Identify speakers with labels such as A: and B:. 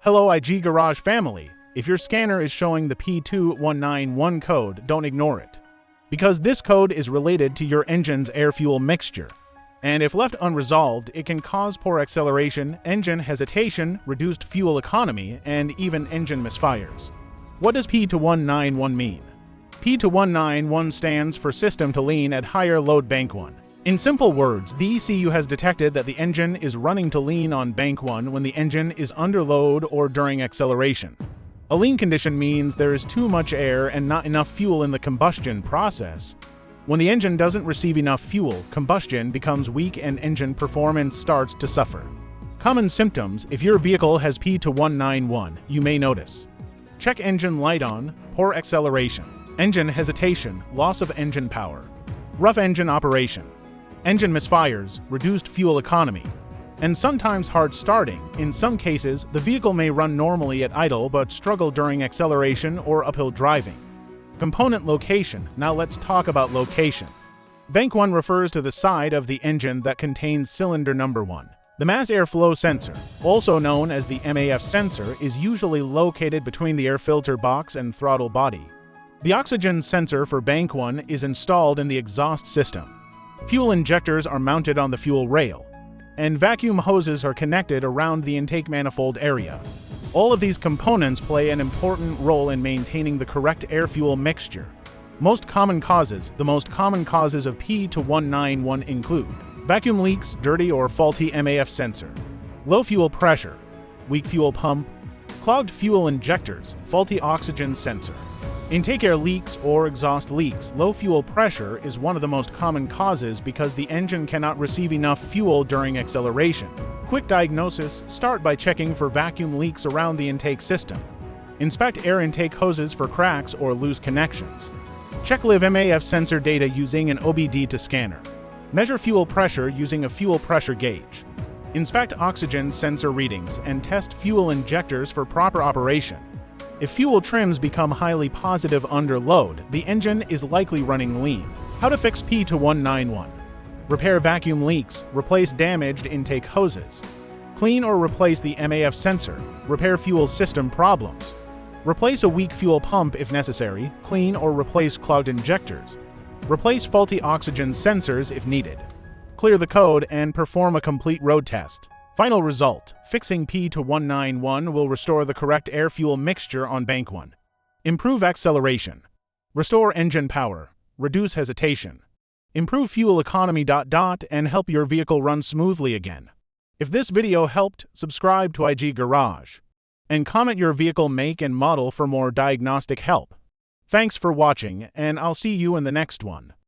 A: Hello IG Garage family. If your scanner is showing the p2191 code, don't ignore it, because this code is related to your engine's air-fuel mixture. And if left unresolved, it can cause poor acceleration, engine hesitation, reduced fuel economy, and even engine misfires. What does p2191 mean? p2191 stands for System to Lean at Higher Load Bank 1. In simple words, the ECU has detected that the engine is running to lean on Bank 1 when the engine is under load or during acceleration. A lean condition means there is too much air and not enough fuel in the combustion process. When the engine doesn't receive enough fuel, combustion becomes weak and engine performance starts to suffer. Common symptoms: if your vehicle has p2191, you may notice: check engine light on, poor acceleration, engine hesitation, loss of engine power, rough engine operation, engine misfires, reduced fuel economy, and sometimes hard starting. In some cases, the vehicle may run normally at idle but struggle during acceleration or uphill driving. Component location. Now let's talk about location. Bank 1 refers to the side of the engine that contains cylinder number 1. The mass airflow sensor, also known as the MAF sensor, is usually located between the air filter box and throttle body. The oxygen sensor for Bank 1 is installed in the exhaust system. Fuel injectors are mounted on the fuel rail, and vacuum hoses are connected around the intake manifold area. All of these components play an important role in maintaining the correct air-fuel mixture. The most common causes of p2191 include vacuum leaks, dirty or faulty MAF sensor, low fuel pressure, weak fuel pump, clogged fuel injectors, faulty oxygen sensor, intake air leaks or exhaust leaks. Low fuel pressure is one of the most common causes because the engine cannot receive enough fuel during acceleration. Quick diagnosis: start by checking for vacuum leaks around the intake system. Inspect air intake hoses for cracks or loose connections. Check live MAF sensor data using an obd2 scanner. Measure fuel pressure using a fuel pressure gauge. Inspect oxygen sensor readings and test fuel injectors for proper operation. If fuel trims become highly positive under load, the engine is likely running lean. How to fix p2191. Repair vacuum leaks, replace damaged intake hoses, clean or replace the MAF sensor, repair fuel system problems, replace a weak fuel pump if necessary, clean or replace clogged injectors, replace faulty oxygen sensors if needed. Clear the code and perform a complete road test. Final result: fixing p2191 will restore the correct air-fuel mixture on Bank 1. Improve acceleration. Restore engine power. Reduce hesitation. Improve fuel economy ... and help your vehicle run smoothly again. If this video helped, subscribe to IG Garage. And comment your vehicle make and model for more diagnostic help. Thanks for watching, and I'll see you in the next one.